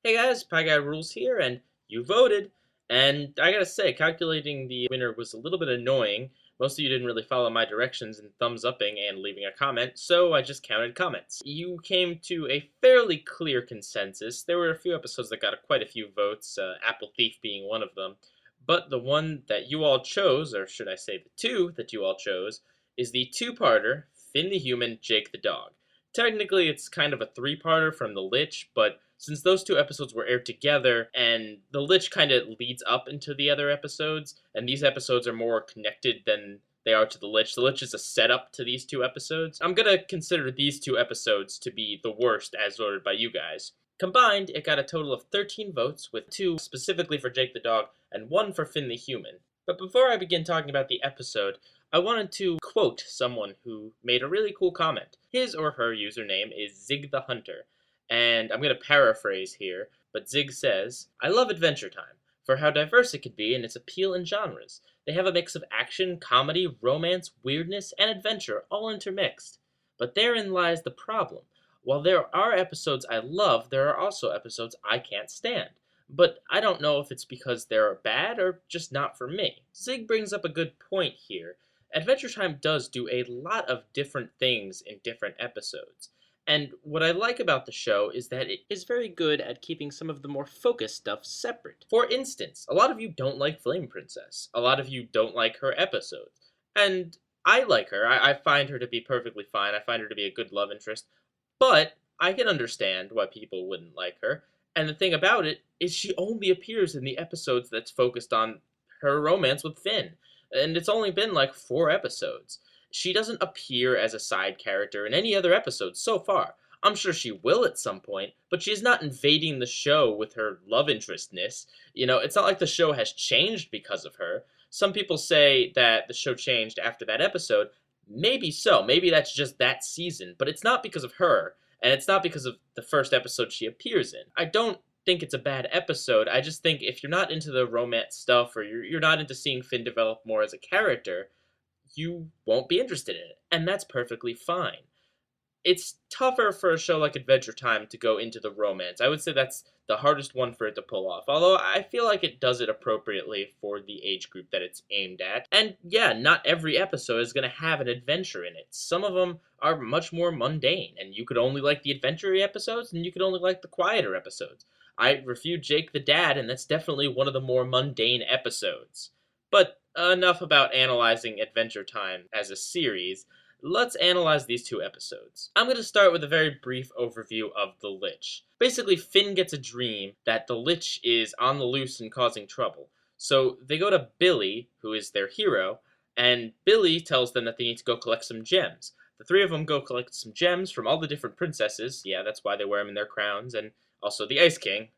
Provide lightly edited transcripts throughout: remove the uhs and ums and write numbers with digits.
Hey guys, Pie Guy Rules here, and you voted. And I gotta say, calculating the winner was a little bit annoying. Most of you didn't really follow my directions in thumbs upping and leaving a comment, so I just counted comments. You came to a fairly clear consensus. There were a few episodes that got quite a few votes, Apple Thief being one of them. But the one that you all chose, or should I say the two that you all chose, is the two-parter, Finn the Human, Jake the Dog. Technically, it's kind of a three-parter from The Lich, but since those two episodes were aired together, and The Lich kind of leads up into the other episodes, and these episodes are more connected than they are to The Lich. The Lich is a setup to these two episodes. I'm gonna consider these two episodes to be the worst as voted by you guys. Combined, it got a total of 13 votes, with 2 specifically for Jake the Dog and 1 for Finn the Human. But before I begin talking about the episode, I wanted to quote someone who made a really cool comment. His or her username is Zig the Hunter, and I'm going to paraphrase here, but Zig says, "I love Adventure Time, for how diverse it could be in its appeal and genres. They have a mix of action, comedy, romance, weirdness, and adventure all intermixed. But therein lies the problem. While there are episodes I love, there are also episodes I can't stand. But I don't know if it's because they're bad or just not for me." Zig brings up a good point here. Adventure Time does do a lot of different things in different episodes. And what I like about the show is that it is very good at keeping some of the more focused stuff separate. For instance, a lot of you don't like Flame Princess. A lot of you don't like her episodes. And I like her. I find her to be perfectly fine. I find her to be a good love interest. But I can understand why people wouldn't like her. And the thing about it is she only appears in the episodes that's focused on her romance with Finn. And it's only been like 4 episodes. She doesn't appear as a side character in any other episodes so far. I'm sure she will at some point, but she's not invading the show with her love interestness. It's not like the show has changed because of her. Some people say that the show changed after that episode. Maybe so. Maybe that's just that season, but it's not because of her, and it's not because of the first episode she appears in. I don't think it's a bad episode. I just think if you're not into the romance stuff, or you're not into seeing Finn develop more as a character, you won't be interested in it, and that's perfectly fine. It's tougher for a show like Adventure Time to go into the romance. I would say that's the hardest one for it to pull off, although I feel like it does it appropriately for the age group that it's aimed at. And yeah, not every episode is going to have an adventure in it. Some of them are much more mundane, and you could only like the adventure episodes, and you could only like the quieter episodes. I reviewed Jake the Dad, and that's definitely one of the more mundane episodes. But enough about analyzing Adventure Time as a series. Let's analyze these 2 episodes. I'm going to start with a very brief overview of the Lich. Basically, Finn gets a dream that the Lich is on the loose and causing trouble. So they go to Billy, who is their hero, and Billy tells them that they need to go collect some gems. The 3 of them go collect some gems from all the different princesses. Yeah, that's why they wear them in their crowns. And also the Ice King.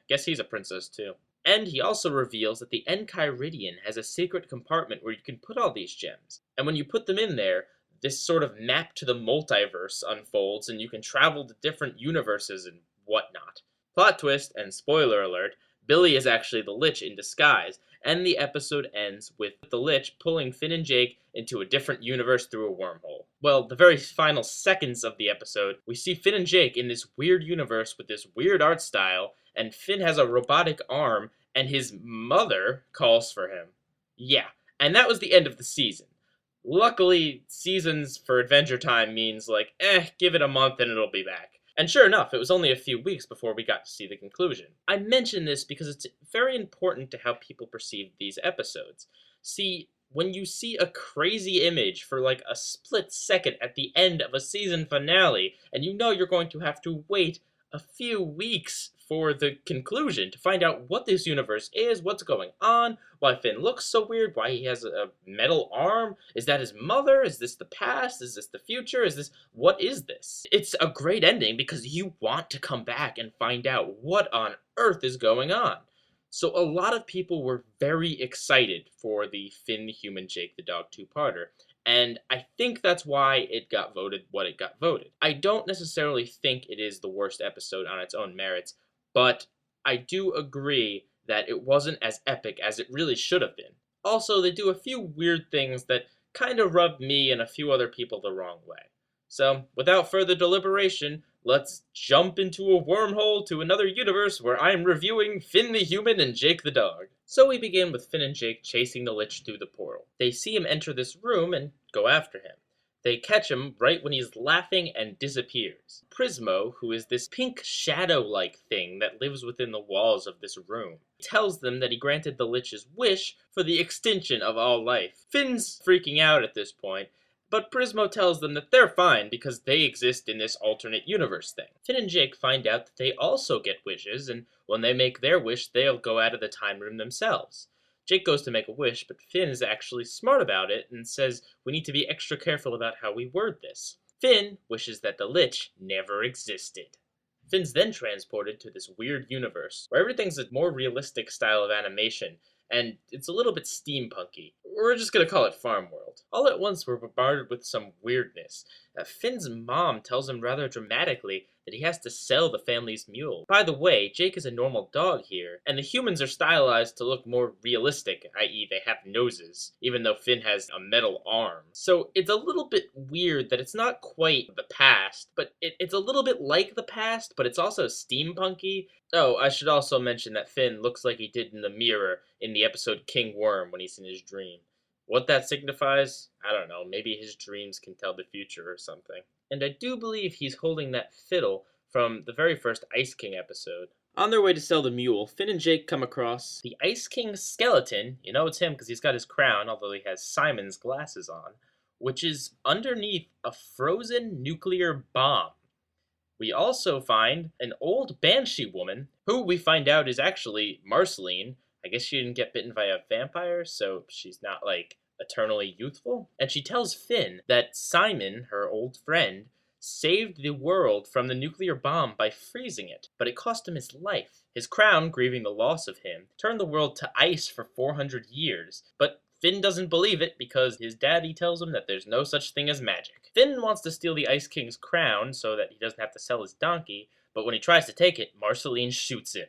Guess he's a princess too. And he also reveals that the Enchiridion has a secret compartment where you can put all these gems. And when you put them in there, this sort of map to the multiverse unfolds, and you can travel to different universes and whatnot. Plot twist, and spoiler alert, Billy is actually the Lich in disguise, and the episode ends with the Lich pulling Finn and Jake into a different universe through a wormhole. Well, the very final seconds of the episode, we see Finn and Jake in this weird universe with this weird art style, and Finn has a robotic arm, and his mother calls for him. Yeah, and that was the end of the season. Luckily, seasons for Adventure Time means give it a month and it'll be back. And sure enough, it was only a few weeks before we got to see the conclusion. I mention this because it's very important to how people perceive these episodes. See, when you see a crazy image for like a split second at the end of a season finale, and you know you're going to have to wait a few weeks for the conclusion to find out what this universe is, what's going on, why Finn looks so weird, why he has a metal arm. Is that his mother? Is this the past? Is this the future? What is this? It's a great ending because you want to come back and find out what on earth is going on. So a lot of people were very excited for the Finn the Human, Jake the Dog 2-parter. And I think that's why it got voted what it got voted. I don't necessarily think it is the worst episode on its own merits, but I do agree that it wasn't as epic as it really should have been. Also, they do a few weird things that kind of rubbed me and a few other people the wrong way. So, without further deliberation, let's jump into a wormhole to another universe where I'm reviewing Finn the Human and Jake the Dog. So we begin with Finn and Jake chasing the Lich through the portal. They see him enter this room and go after him. They catch him right when he's laughing and disappears. Prismo, who is this pink shadow-like thing that lives within the walls of this room, tells them that he granted the Lich's wish for the extinction of all life. Finn's freaking out at this point, but Prismo tells them that they're fine because they exist in this alternate universe thing. Finn and Jake find out that they also get wishes, and when they make their wish, they'll go out of the time room themselves. Jake goes to make a wish, but Finn is actually smart about it and says we need to be extra careful about how we word this. Finn wishes that the Lich never existed. Finn's then transported to this weird universe where everything's a more realistic style of animation, and it's a little bit steampunky. We're just gonna call it Farm World. All at once, we're bombarded with some weirdness. Finn's mom tells him rather dramatically that he has to sell the family's mule. By the way, Jake is a normal dog here, and the humans are stylized to look more realistic, i.e. they have noses, even though Finn has a metal arm. So it's a little bit weird that it's not quite the past, but it's a little bit like the past, but it's also steampunky. Oh, I should also mention that Finn looks like he did in the mirror in the episode King Worm when he's in his dream. What that signifies? I don't know, maybe his dreams can tell the future or something. And I do believe he's holding that fiddle from the very first Ice King episode. On their way to sell the mule, Finn and Jake come across the Ice King's skeleton. You know it's him because he's got his crown, although he has Simon's glasses on, which is underneath a frozen nuclear bomb. We also find an old banshee woman, who we find out is actually Marceline. I guess she didn't get bitten by a vampire, so she's not, like, eternally youthful. And she tells Finn that Simon, her old friend, saved the world from the nuclear bomb by freezing it, but it cost him his life. His crown, grieving the loss of him, turned the world to ice for 400 years, but Finn doesn't believe it because his daddy tells him that there's no such thing as magic. Finn wants to steal the Ice King's crown so that he doesn't have to sell his donkey, but when he tries to take it, Marceline shoots him.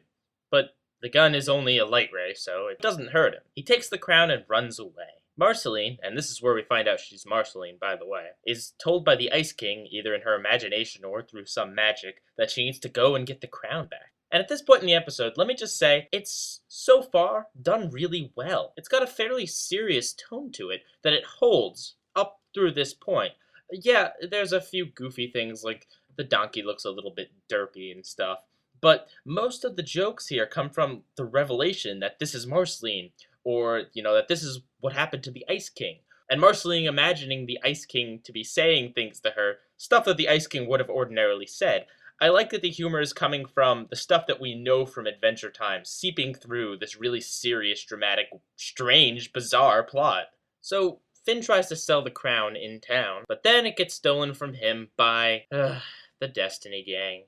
But the gun is only a light ray, so it doesn't hurt him. He takes the crown and runs away. Marceline, and this is where we find out she's Marceline, by the way, is told by the Ice King, either in her imagination or through some magic, that she needs to go and get the crown back. And at this point in the episode, let me just say, it's so far done really well. It's got a fairly serious tone to it that it holds up through this point. Yeah, there's a few goofy things, like the donkey looks a little bit derpy and stuff, but most of the jokes here come from the revelation that this is Marceline, or, that this is what happened to the Ice King. And Marceline imagining the Ice King to be saying things to her, stuff that the Ice King would have ordinarily said. I like that the humor is coming from the stuff that we know from Adventure Time, seeping through this really serious, dramatic, strange, bizarre plot. So Finn tries to sell the crown in town, but then it gets stolen from him by the Destiny Gang.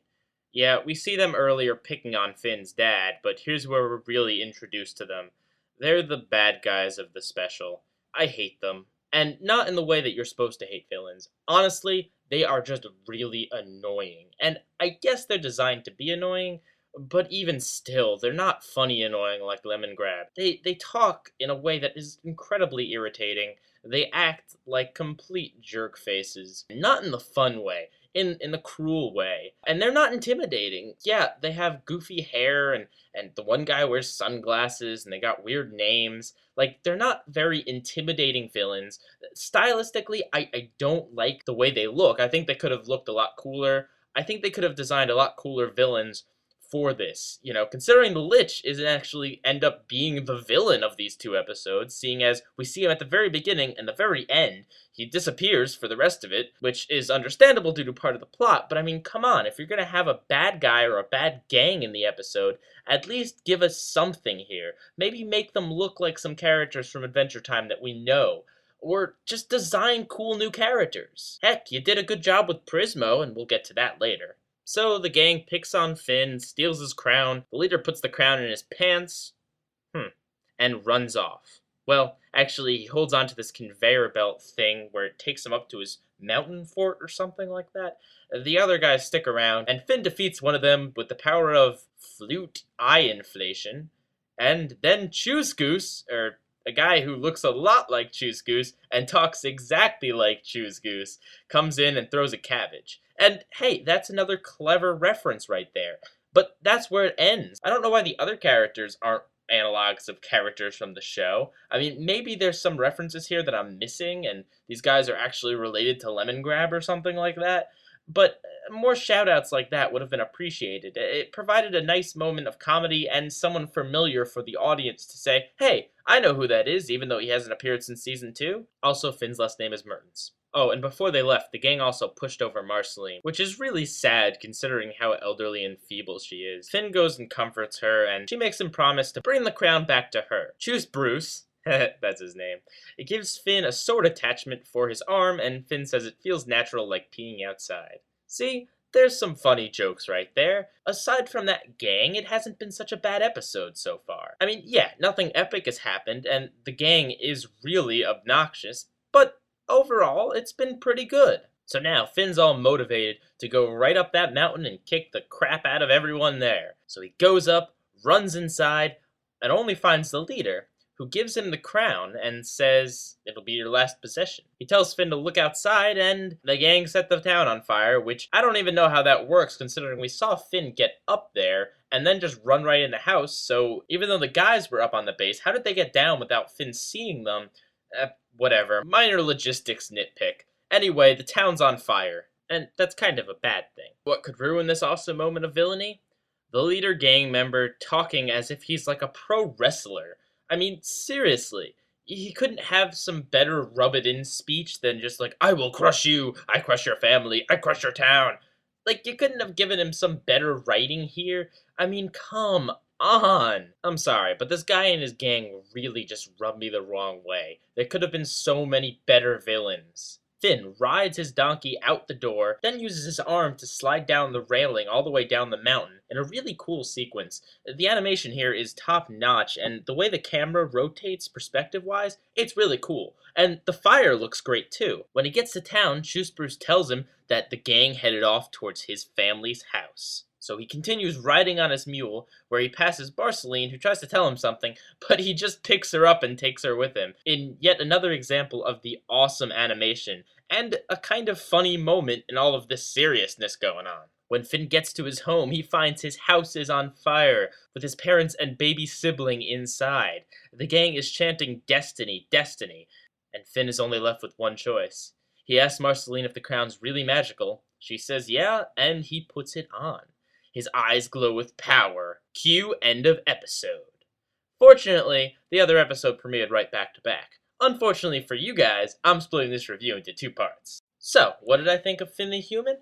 Yeah, we see them earlier picking on Finn's dad, but here's where we're really introduced to them. They're the bad guys of the special. I hate them. And not in the way that you're supposed to hate villains. Honestly, they are just really annoying. And I guess they're designed to be annoying, but even still, they're not funny annoying like Lemongrab. They talk in a way that is incredibly irritating. They act like complete jerk faces. Not in the fun way. In the cruel way. And they're not intimidating. Yeah, they have goofy hair, and the one guy wears sunglasses, and they got weird names. Like, they're not very intimidating villains. Stylistically, I don't like the way they look. I think they could have looked a lot cooler. I think they could have designed a lot cooler villains for this. Considering the Lich is actually end up being the villain of these two episodes, seeing as we see him at the very beginning and the very end. He disappears for the rest of it, which is understandable due to part of the plot, but I mean, come on, if you're gonna have a bad guy or a bad gang in the episode, at least give us something here. Maybe make them look like some characters from Adventure Time that we know. Or just design cool new characters. Heck, you did a good job with Prismo, and we'll get to that later. So the gang picks on Finn, steals his crown, the leader puts the crown in his pants, and runs off. Well, actually, he holds onto this conveyor belt thing where it takes him up to his mountain fort or something like that. The other guys stick around, and Finn defeats one of them with the power of flute eye inflation. And then Choose Goose, or a guy who looks a lot like Choose Goose and talks exactly like Choose Goose, comes in and throws a cabbage. And hey, that's another clever reference right there. But that's where it ends. I don't know why the other characters aren't analogs of characters from the show. I mean, maybe there's some references here that I'm missing, and these guys are actually related to Lemongrab or something like that. But more shoutouts like that would have been appreciated. It provided a nice moment of comedy and someone familiar for the audience to say, hey, I know who that is, even though he hasn't appeared since season 2. Also, Finn's last name is Mertens. Oh, and before they left, the gang also pushed over Marceline, which is really sad considering how elderly and feeble she is. Finn goes and comforts her, and she makes him promise to bring the crown back to her. Choose Bruce. That's his name. It gives Finn a sword attachment for his arm, and Finn says it feels natural like peeing outside. See? There's some funny jokes right there. Aside from that gang, it hasn't been such a bad episode so far. I mean, yeah, nothing epic has happened, and the gang is really obnoxious, but overall, it's been pretty good. So now, Finn's all motivated to go right up that mountain and kick the crap out of everyone there. So he goes up, runs inside, and only finds the leader, who gives him the crown and says, it'll be your last possession. He tells Finn to look outside, and the gang set the town on fire, which I don't even know how that works, considering we saw Finn get up there and then just run right in the house, so even though the guys were up on the base, how did they get down without Finn seeing them? Whatever. Minor logistics nitpick. Anyway, the town's on fire, and that's kind of a bad thing. What could ruin this awesome moment of villainy? The leader gang member talking as if he's like a pro wrestler. I mean, seriously, he couldn't have some better rub-it-in speech than just like, I will crush you, I crush your family, I crush your town. Like, you couldn't have given him some better writing here? I mean, come on. I'm sorry, but this guy and his gang really just rubbed me the wrong way. There could have been so many better villains. Finn rides his donkey out the door, then uses his arm to slide down the railing all the way down the mountain in a really cool sequence. The animation here is top-notch, and the way the camera rotates perspective-wise, it's really cool. And the fire looks great too. When he gets to town, Choose Bruce tells him that the gang headed off towards his family's house. So he continues riding on his mule, where he passes Marceline, who tries to tell him something, but he just picks her up and takes her with him, in yet another example of the awesome animation, and a kind of funny moment in all of this seriousness going on. When Finn gets to his home, he finds his house is on fire, with his parents and baby sibling inside. The gang is chanting Destiny, Destiny, and Finn is only left with one choice. He asks Marceline if the crown's really magical. She says yeah, and he puts it on. His eyes glow with power. Cue end of episode. Fortunately, the other episode premiered right back to back. Unfortunately for you guys, I'm splitting this review into 2 parts. So, what did I think of Finn the Human?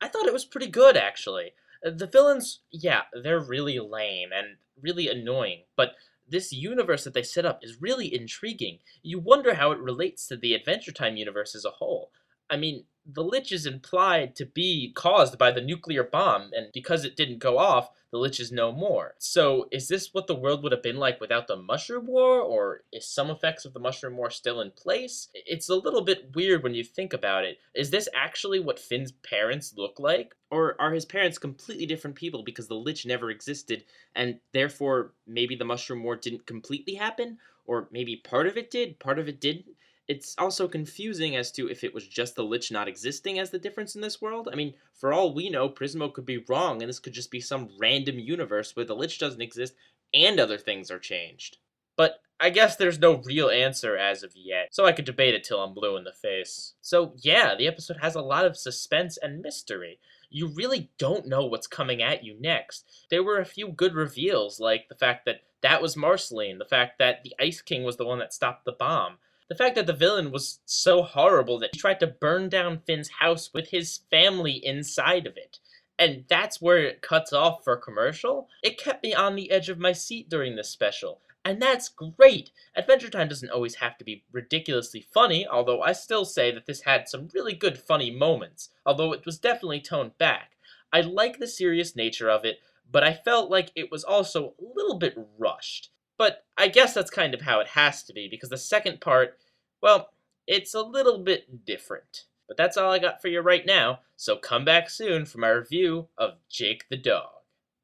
I thought it was pretty good, actually. The villains, yeah, they're really lame and really annoying, but this universe that they set up is really intriguing. You wonder how it relates to the Adventure Time universe as a whole. I mean, the Lich is implied to be caused by the nuclear bomb, and because it didn't go off, the Lich is no more. So, is this what the world would have been like without the Mushroom War, or is some effects of the Mushroom War still in place? It's a little bit weird when you think about it. Is this actually what Finn's parents look like? Or are his parents completely different people because the Lich never existed, and therefore maybe the Mushroom War didn't completely happen? Or maybe part of it did, part of it didn't? It's also confusing as to if it was just the Lich not existing as the difference in this world. I mean, for all we know, Prismo could be wrong, and this could just be some random universe where the Lich doesn't exist and other things are changed. But I guess there's no real answer as of yet, so I could debate it till I'm blue in the face. So yeah, the episode has a lot of suspense and mystery. You really don't know what's coming at you next. There were a few good reveals, like the fact that that was Marceline, the fact that the Ice King was the one that stopped the bomb, the fact that the villain was so horrible that he tried to burn down Finn's house with his family inside of it. And that's where it cuts off for commercial. It kept me on the edge of my seat during this special. And that's great! Adventure Time doesn't always have to be ridiculously funny, although I still say that this had some really good funny moments, although it was definitely toned back. I like the serious nature of it, but I felt like it was also a little bit rushed. But I guess that's kind of how it has to be, because the second part, well, it's a little bit different. But that's all I got for you right now, so come back soon for my review of Jake the Dog.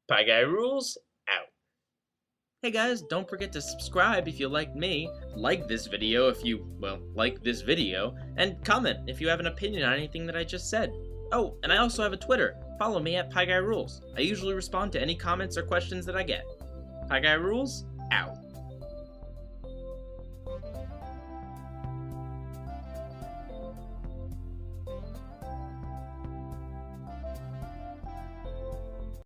Pie Guy Rules, out. Hey guys, don't forget to subscribe if you like me, like this video if you, well, like this video, and comment if you have an opinion on anything that I just said. Oh, and I also have a Twitter. Follow me at PieGuyRules. I usually respond to any comments or questions that I get. PieGuyRules, out.